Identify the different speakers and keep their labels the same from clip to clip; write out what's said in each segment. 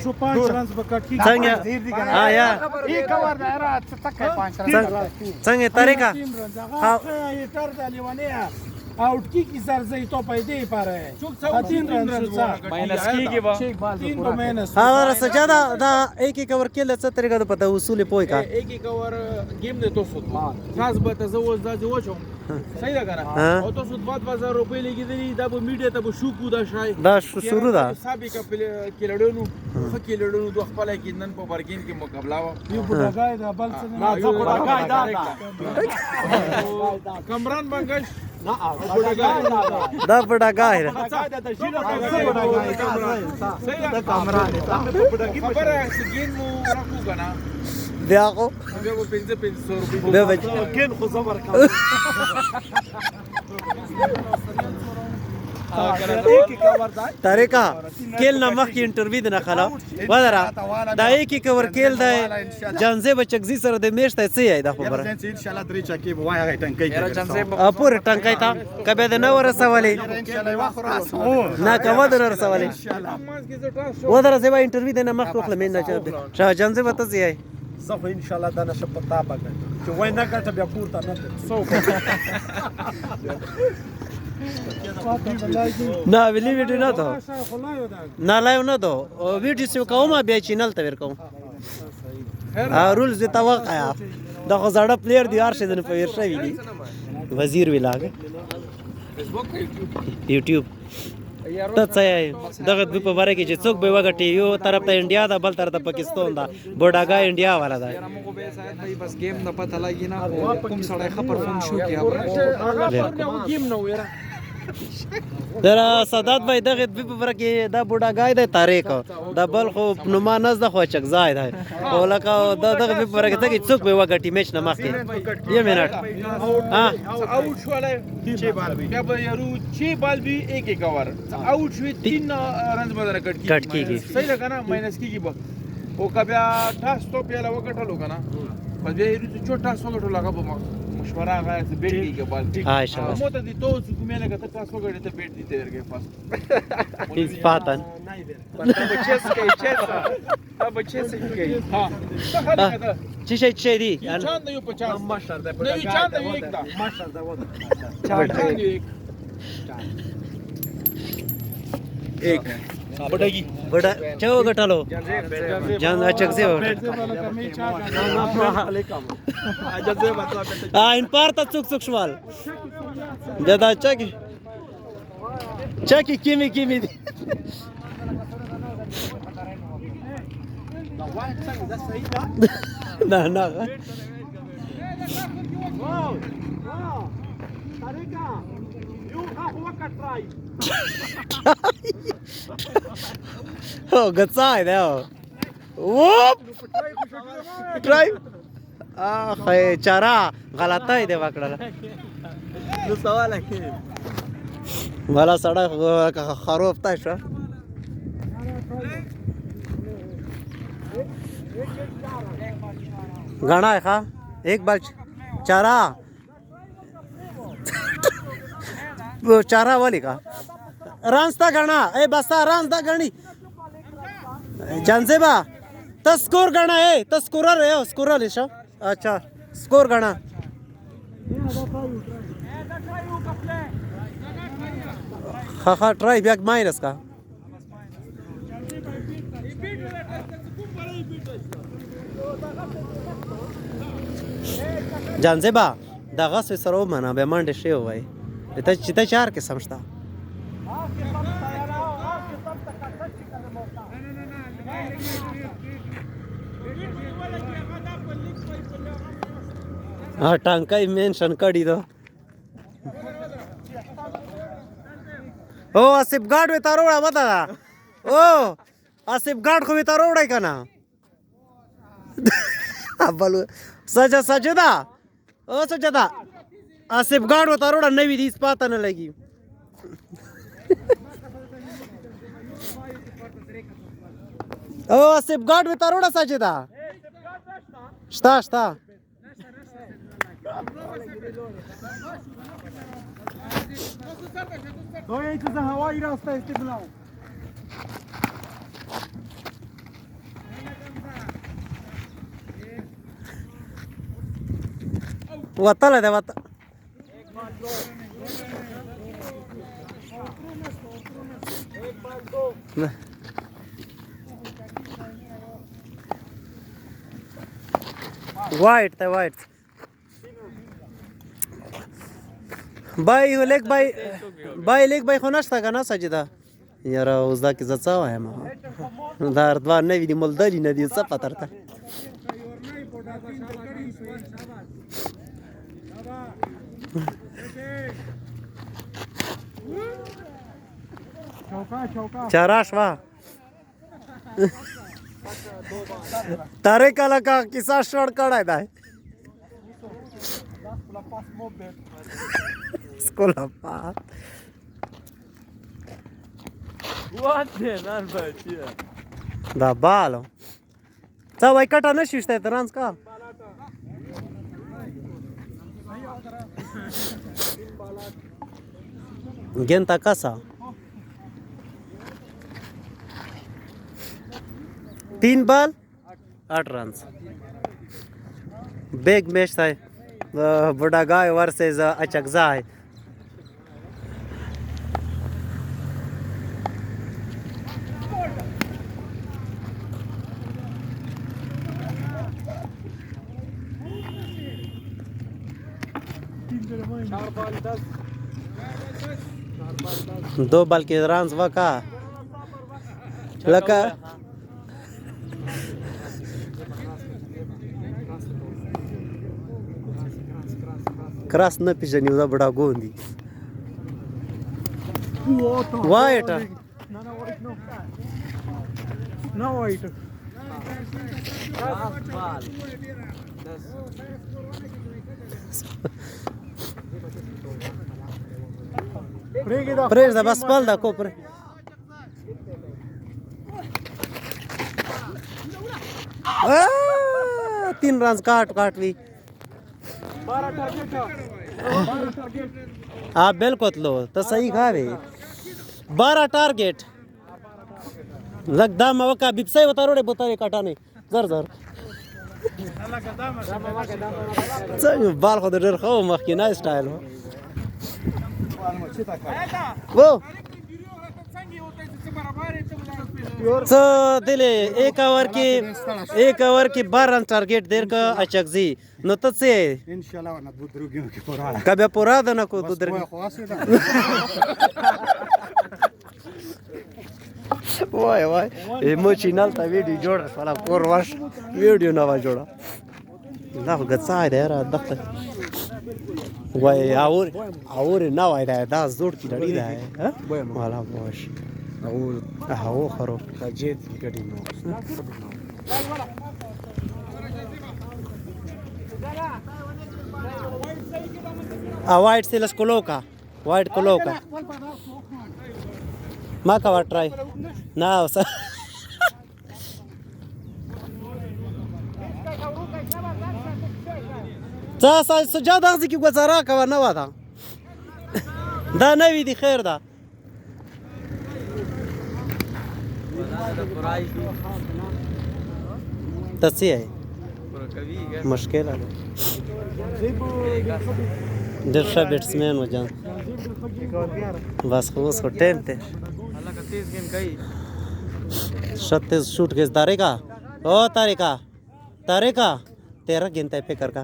Speaker 1: شو 5 رنز بکټ کی
Speaker 2: څنګه آیا
Speaker 3: ای کور دا را څه 5
Speaker 2: څنګه طریقه
Speaker 1: هغه تر د لیوانه आउट की सर से तो पैदे ही पा रहे हैं 3 रन माइनस की बा 3 को माइनस
Speaker 2: हाँ सजादा दा एक ही कवर केलं च तरीका तो पता उसूल पोय का
Speaker 1: एक ही कवर गेम देतो सुद खास बता जवळ जाजो सही लगा ना तो सुद 5000 रुपये लेगी दिली दाब मीडिया तब शुकू दा शाय
Speaker 2: दा सुरू दा
Speaker 1: साबिका केलडोनु केलडोनु दो خپل کې نن په برګین کې مقابله وا یو بډاګای دا بل څه نه یو بډاګای دا کمران بنگش
Speaker 2: دا بڑا گاہ ہے بیا کو بیا بچ طریقہ کېل نه مخکې انټرویو نه خلا ودره دا یک کور کېل دی جانزه بچګزي سره د میشته څه یې دا خبره
Speaker 3: ان شاء الله درې چکی به وای هغه ټنکې
Speaker 2: پور ټنکای تا کبه د نو رسولې
Speaker 3: ان شاء الله واخر اسو
Speaker 2: نه کوم د رسولې ودره زما انټرویو د نه مخ خپل مين نه چا شاه جانزه وته زی
Speaker 1: زه خو ان شاء الله دا نشه پتا پګه چې وای نه کټه بیا پورته نه سو
Speaker 2: نه ویلی ویډیو نه ته نه لایو نه ته ویډیو سیو کومه بیا چینل ته ور کوم رولز د توقع دا خو زړه پلیر دی هر شي د په ورشه وی دی وزیر ویلاګ یوټیوب ته څه دغه د په باره کې چې څوک به وګټي یو طرف ته انډیا دا بل طرف ته پاکستان دا بوډاګا انډیا والا دا
Speaker 4: موږ به ساعت به بس گیم نه پته لګی نه کوم سړی خبر فون شو کیا
Speaker 1: گیم نو ویرا
Speaker 2: درا سادات بھائی دغه د په باره کې دا بوډاګای د تاریخ دا بل خو نوما نز د خو چک زای دی او لکه دغه په باره کې ته څوک به وګټي میچ نه مخکې یو منټ ها
Speaker 1: आउट شوله 6 بال بھی بیا به یارو 6 بال بھی ایک ایک اوور आउट شوی 3 رنز بدل کټ کیږي صحیح لگا نا ماینس کیږي به او کبه ټاس تو پیاله وکټلو کنه بس بیا یارو چوټا سوګټو لگا به مشوره غواړي چې بیٹ کیږي بال مو ته دي تو کومه لګه ته ټاس وګړي ته بیٹ دي تیر کې فاست
Speaker 2: هیڅ پاتن
Speaker 1: دا بچس کې ها
Speaker 2: چی شي چي دي
Speaker 1: چاند یو 50 ماشر ده نه چاند یو یک دا ماشر ده ودا چاند یک ایک بڑاگی
Speaker 2: بڑا چو غټلو جان اچک زیو ان پارتا څوک څوک شوال جدا چکی کیمی دی نه او غڅای دا ووب ټرای اخه چارا غلطای دی وکړه
Speaker 4: نو سوال کې
Speaker 2: والا سړی خروف تا شو غنا ښه ایک بال چارا چارا والی کا رانستا گنا اے بستا رانستا گنی جانزیبا تسکور گنا اے تسکورر ہے سکورر لشا اچھا سکور گنا خا ټرای بیک ماینس کا جانزیبا دغه سره معنا به منډه شی وای ته چې ته چار کې سمجھتا ها ټانکای مینشن کړی دو او اسیب ګاډ وې تاروړه وتا او اسیب ګاډ خو وې تاروړای کنه ابل سجدا او سجدا اسیب ګاډ وې تاروړه نوې دې پاته نه لګي او اسیب ګاډ وې تاروړه سجدا شتا
Speaker 1: دوی ته هوایی راسته استبلاو
Speaker 2: وطله ده وط वाईट ते वाईट बाई लेक बाई कोणाच का ना सजिदा यार उजदा की जचाव आहे मग दार द्वार नवी दी मलदली नदी चपातरता चाराश वा तारेकाला का किसा शॉट काढायचा आहे स्कूला पास da balo ca vai kata ne shiste transka genta casa 3 ball 8 runs big match है Budagai versus Achakzai दो बॉल के रन्स वका लका क्रास न पिजनी उदा बड़ा Gondi white
Speaker 4: No white.
Speaker 2: Preș da baspal da copre तीन रन्स काटवी हा बिलकुल तर सही खावे 12 टार्गेट लगदा मवका बिपसाई होता रोडे बोतारे काटाने जर चंग बाल खो डर खो मखिना स्टाइल वो दिले एक ओवर की 12 टार्गेट देर का अचकजी no to ce
Speaker 3: Inshallah na budrugim ki porada.
Speaker 2: Cabia porada na cu budrugim. Vai. Emoțional ta video joda, fala porvaș. Video nova joda. Da, găța de era daftă. Vai, aur nova ideea, da, zor ki lari da hai. Wala bosh. Aur kharo. Kajet gadi no. A white se las coloca. White coloca. Maka va try. Na, sa. Sa sujada azi ki guzara ka va nava da. Da navi di khair da. तसी है मुश्किल है दर्शा बैट्समैन हो जान बस उसको टाइम थे 36 शूट के तारेका ओ तारेका 13 गिनता है फेकर का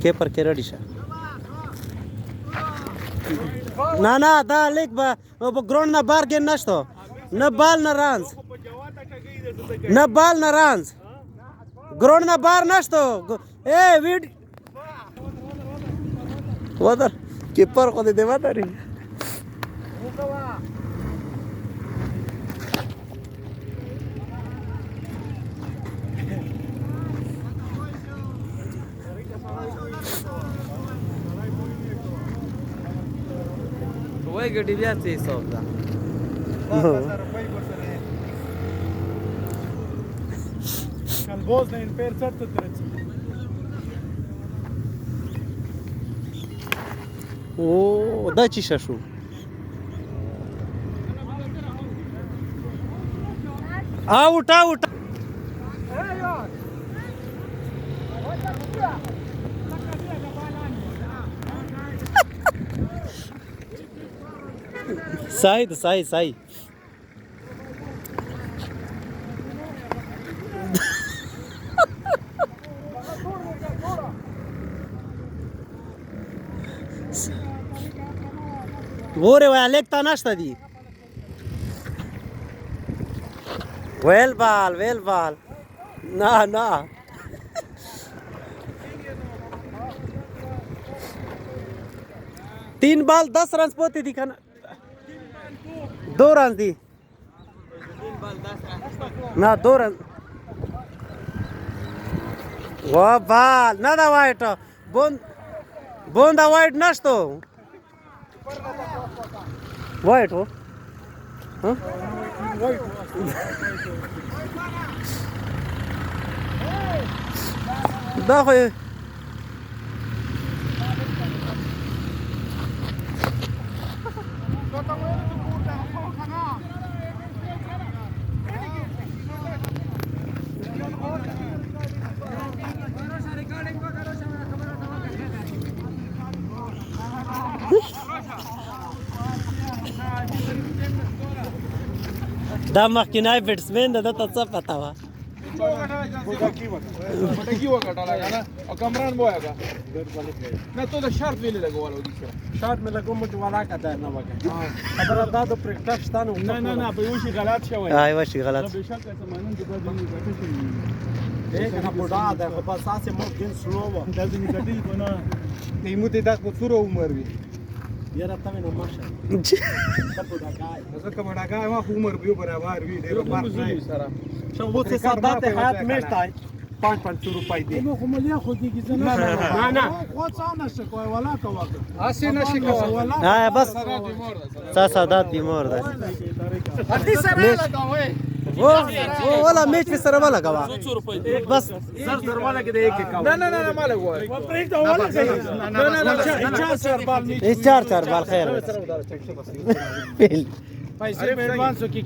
Speaker 2: केपर के रेडी ना da leg ba ग्राउंड ना बार गेन नसतो न बाल न रन्स ग्राउंड ना बार नसतो ए विड वदर कीपर को दे वातारी
Speaker 4: Voi gădi viața e soft, da.
Speaker 3: Kalbozna in per certo treci.
Speaker 2: O, da ci șașu. Out. صحیح وره وای الکتا نشته دی ویل بال نه 3 بال 10 رنز پوتی دی کنه 2 رنز دی نه 2 رنز و بال نه دا وایټ بوندا وایټ نشته وایټ هو دا خو دا مخکینای بیټسمن د ته څه پتا وا
Speaker 1: پټکی وکټاله کنه او کمران بویا کا نه تو د شرط ویلې لګوالو دي
Speaker 3: شاید مې لګوم چې ولا کده نه وکړه خبره دا د پریکټس ستانه نه په یو شي غلط شوی
Speaker 2: آی وشي غلط
Speaker 3: به شک څه مانن چې دا دې کنه بوډا ده خو بس اسه مو دین سلو و دا دې کډی کنه نیمو ته دا په څورو عمر وی یاره ته نه ماشه ته بوډا کای زه کوم بوډا کای ما عمر بیو برابر وی ډیر فرق نه سره شو و څه ساده حیات میشتای 500 روپۍ دی نو خو ملي خو دې کې نه خو څه نشه کوي ولا کا وکړه اسه نشه کوي
Speaker 2: ها بس سادات بیمار ده
Speaker 1: هدي سره لګاوي
Speaker 2: ولا میچ په سره ولا غوا بس
Speaker 3: زر والا کې د 1
Speaker 1: نه مال غواړي
Speaker 3: پرېږ دا والا نه 4 بال
Speaker 2: چار بال خیر
Speaker 3: پیسې په ایڈوانسو کې